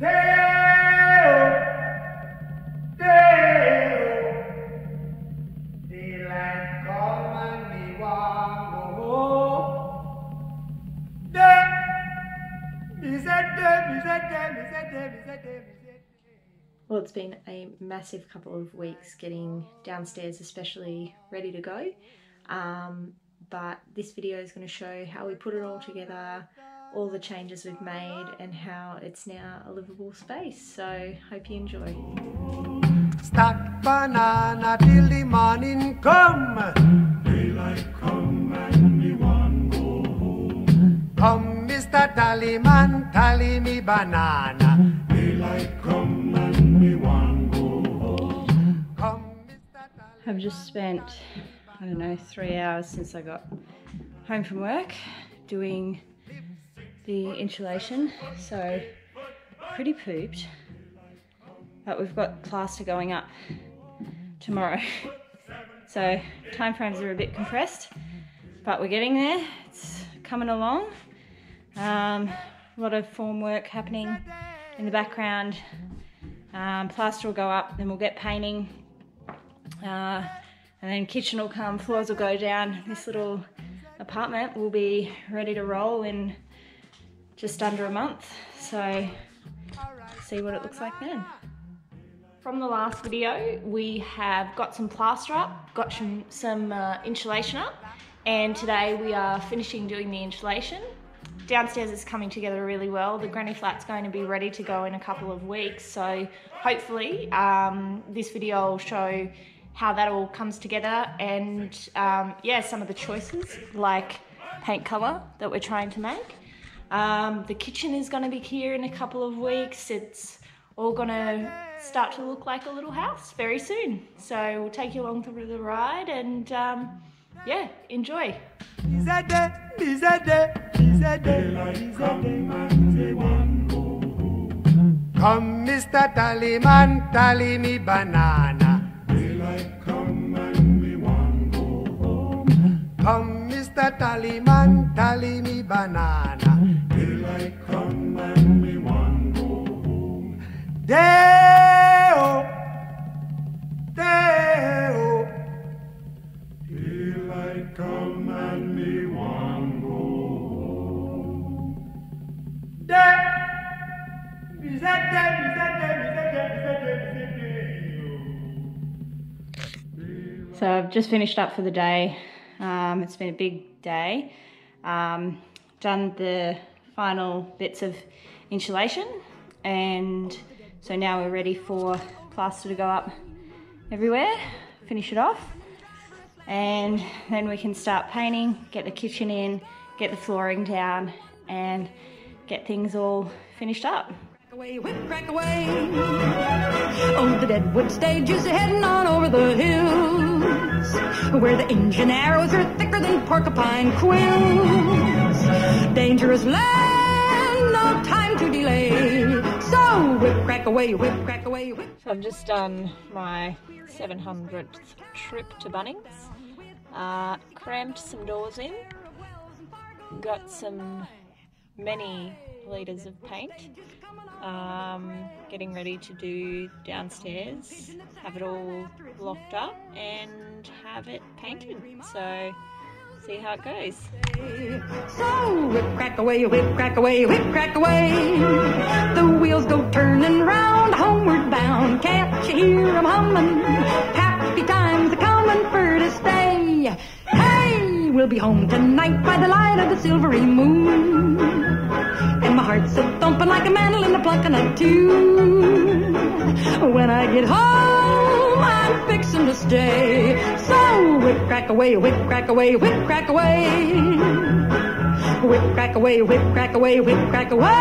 Well, it's been a massive couple of weeks getting downstairs especially ready to go, but this video is going to show how we put it all together, all the changes we've made and how it's now a livable space. So hope you enjoy. Stack banana till the morning come. Daylight come and me want go home. Come Mr. Tallyman, tally me banana. Daylight come and me want go home. Come Mr. Tallyman. I've just spent, I don't know, 3 hours since I got home from work doing the insulation, so pretty pooped. But we've got plaster going up tomorrow, so time frames are a bit compressed, but we're getting there. It's coming along. A lot of form work happening in the background. Plaster will go up, then we'll get painting, and then kitchen will come, floors will go down. This little apartment will be ready to roll in just under a month, so see what it looks like then. From the last video, we have got some plaster up, got some insulation up, and today we are finishing doing the insulation. Downstairs is coming together really well. The granny flat's going to be ready to go in a couple of weeks, so hopefully this video will show how that all comes together and yeah, some of the choices like paint colour that we're trying to make. The kitchen is going to be here in a couple of weeks. It's all going to start to look like a little house very soon. So we'll take you along through the ride and yeah, enjoy. Come Mr. Tallyman, tally me banana. Daylight come and me want go home. Come Mr. Tallyman, tally me banana. Daylight come and me want go home. Day-o, day-o. Daylight come and me want go home. Day. So I've just finished up for the day. It's been a big day. Done the final bits of insulation, and so now we're ready for plaster to go up everywhere, finish it off, and then we can start painting, get the kitchen in, get the flooring down, and get things all finished up. Away, whip crack away. Oh, the Deadwood stage is heading on over the hills, where the engine arrows are thicker than porcupine quills. Dangerous land, no time to delay. So whip crack away, whip crack away, whip. So I've just done my 700th trip to Bunnings. Crammed some doors in. Got many litres of paint. Getting ready to do downstairs, have it all locked up and have it painted, so see how it goes. So whip crack away, whip crack away, whip crack away. The wheels go turning round, homeward bound. Can't you hear 'em humming? Happy times are coming for to stay. Hey, we'll be home tonight by the light of the silvery moon, and my heart's a thumping like a mandolin a plucking a tune. When I get home, I'm fixing to stay. So whip crack away, whip crack away, whip crack away. Whip crack away, whip crack away, whip crack away.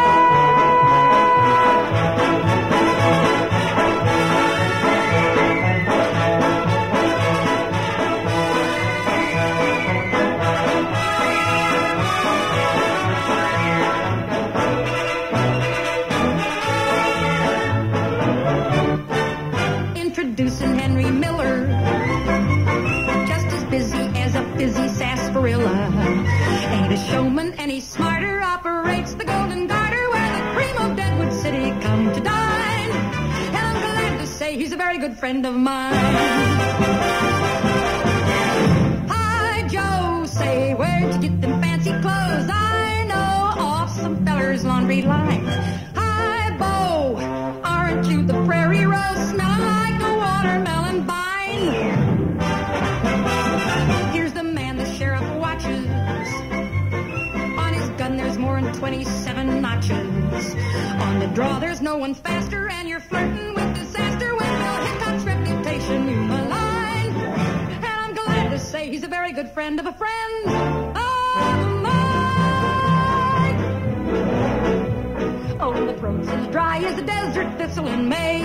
Introducing Henry Miller, just as busy as a fizzy sarsaparilla. Ain't a showman any smarter, operates the Golden Garter where the a very good friend of mine. Hi, Joe, say, where'd you get them fancy clothes? I know off some feller's laundry line. Hi, Bo, aren't you the prairie rose smelling like a watermelon vine? Here's the man the sheriff watches. On his gun there's more than 27 notches. On the draw there's no one faster, and you're flirting with disaster when Bill Hickok's reputation you malign. And I'm glad to say he's a very good friend of a friend of mine. Oh, the throat's as dry as the desert thistle in May.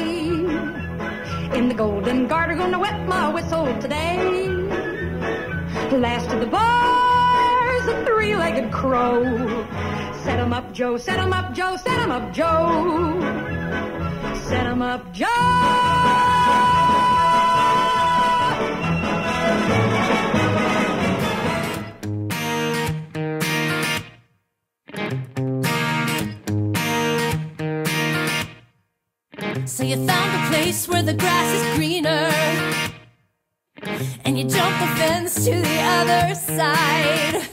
In the Golden Garter, gonna wet my whistle today. Last of the bars, a three-legged crow. Set 'em up, Joe, set 'em up, Joe, set 'em up, Joe. Set 'em up, Joe. So you found a place where the grass is greener, and you jump the fence to the other side.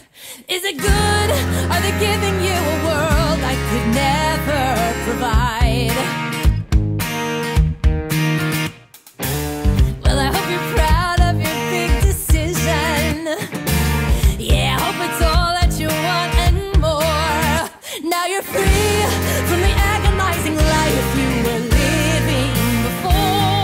Is it good? Are they giving you a world I could never provide? Well, I hope you're proud of your big decision. Yeah, I hope it's all that you want and more. Now you're free from the agonizing life you were living before.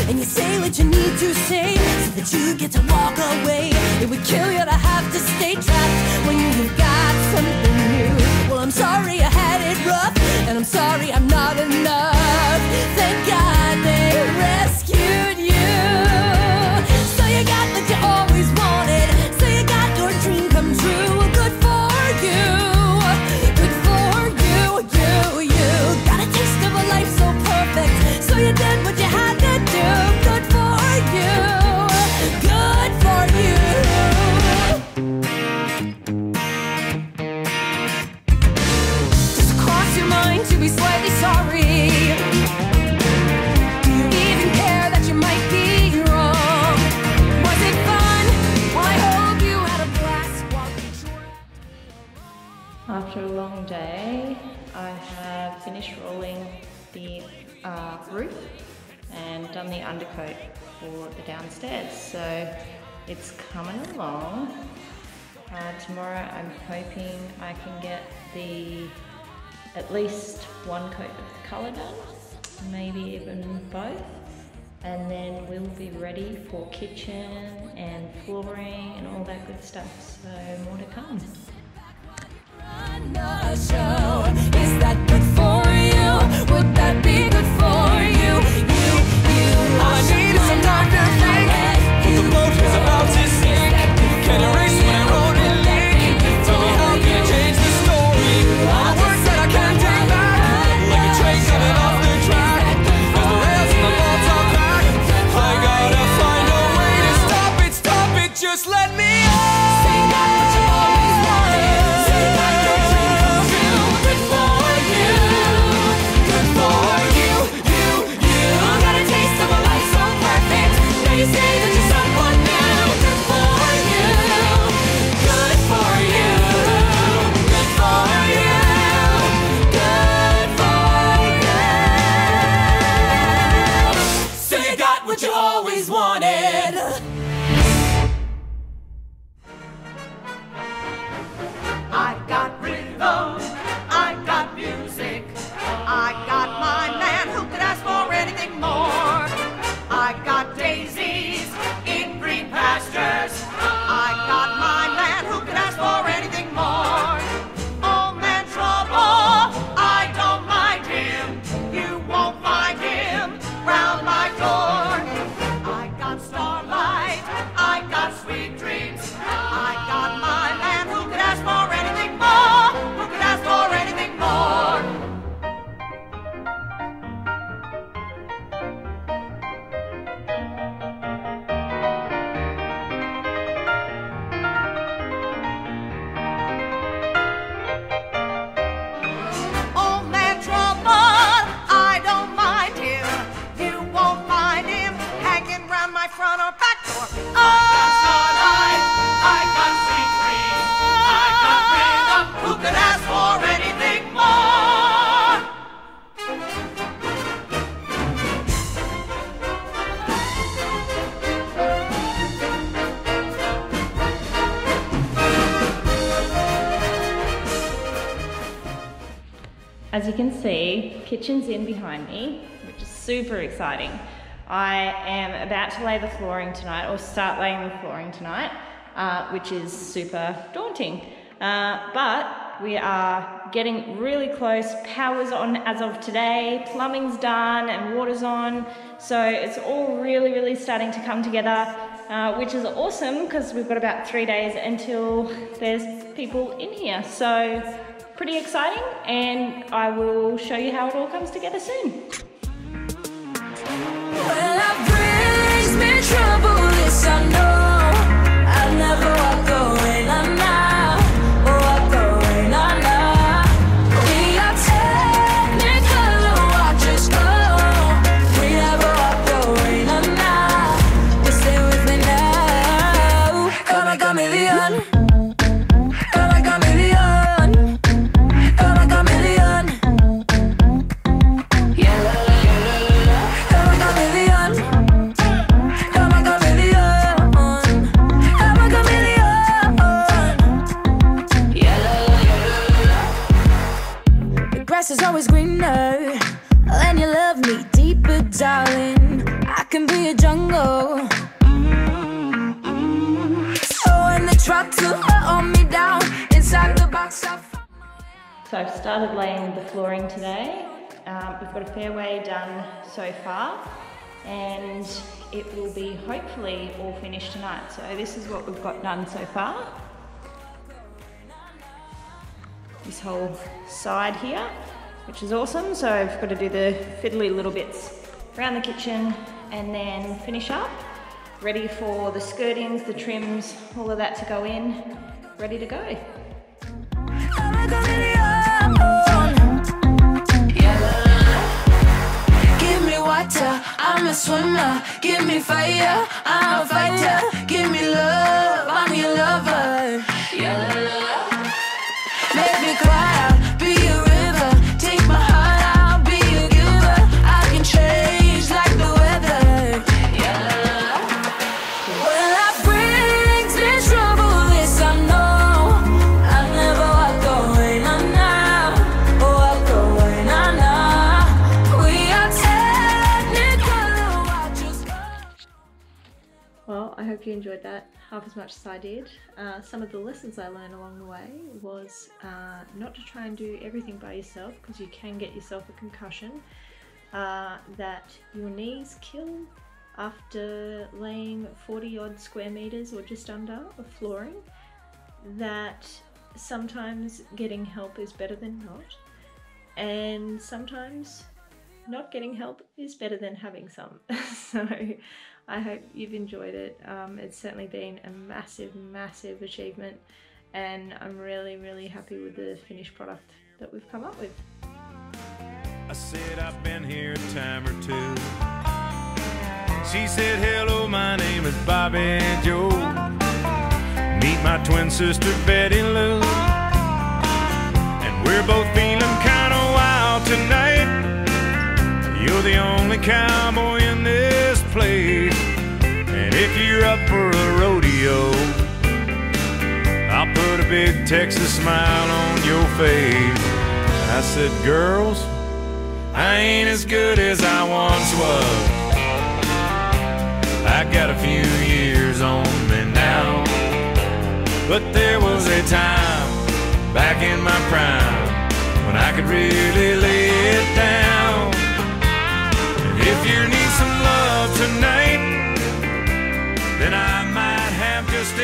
And you say what you need to say so that you get to walk away. It would kill you to have to stay trapped when you've got something new. Well, I'm sorry I had it rough, and I'm sorry I'm not enough. Thank God they rescued you. So you got what you always wanted, so you got your dream come true. Good for you, good for you, you got a taste of a life so perfect, so you did what you had to do. Good for you, good for you. Does it cross your mind to be slightly sorry? Do you even care that you might be wrong? Was it fun? Well, I hope you had a blast walking through. After a long day, I have finished rolling the roof and done the undercoat for the downstairs, so it's coming along. Tomorrow I'm hoping I can get at least one coat of the colour done, maybe even both, and then we'll be ready for kitchen and flooring and all that good stuff, so more to come. A show. Is that good for you? Would that be good for you? All I need is some time to think, but the boat is about to sink. Can erase when I wrote it late. Tell me how can I change the story? All the words that I can't take back, like a train coming off the track. As the rails and the bolts are back, I gotta find a way to stop it, just let me out. Say that what you always wanted. as you can see, kitchen's in behind me, which is super exciting. I am about to lay the flooring tonight, or start laying the flooring tonight, which is super daunting. But we are getting really close. Power's on as of today, plumbing's done and water's on. So it's all really starting to come together, which is awesome because we've got about 3 days until there's people in here. So pretty exciting, and I will show you how it all comes together soon. Well, life brings me trouble, this I know. I'll never walk away, nah. Walk away, nah. We are technical, watch us go. We never walk away, nah. Just stay with me now. Come like a million. Come like a million. Come like a million. Yeah. Is always greener, and you love me deeper, darling. I can be a jungle. So when they try to hold me down inside the box, So I've started laying the flooring today. We've got a fair way done so far, and it will be hopefully all finished tonight. So this is what we've got done so far. This whole side here, which is awesome. So I've got to do the fiddly little bits around the kitchen and then finish up, ready for the skirtings, the trims, all of that to go in, ready to go. Give me water, I'm a swimmer. Give me fire, I'm a fighter. Give me love, I'm your lover. Make me cry, be a river. Take my heart, I'll be a giver. I can change like the weather. When life brings me trouble, this I know. I'll never walk away, nah. Walk away, nah. We are technical, watch us go. Well, I hope you enjoyed that half as much as I did. Some of the lessons I learned along the way was not to try and do everything by yourself, because you can get yourself a concussion, that your knees kill after laying 40 odd square meters or just under of flooring, that sometimes getting help is better than not, and sometimes not getting help is better than having some. So I hope you've enjoyed it. It's certainly been a massive achievement, and I'm really happy with the finished product that we've come up with. I said I've been here a time or two. She said, hello, my name is Bobby Joe. Meet my twin sister Betty Lou. And we're both feeling kinda wild tonight. You're the only cowboy in this place, and if you're up for a rodeo, I'll put a big Texas smile on your face. I said, girls, I ain't as good as I once was. I got a few years on me now, but there was a time back in my prime when I could really lay it down. If you need some love tonight, then I might have just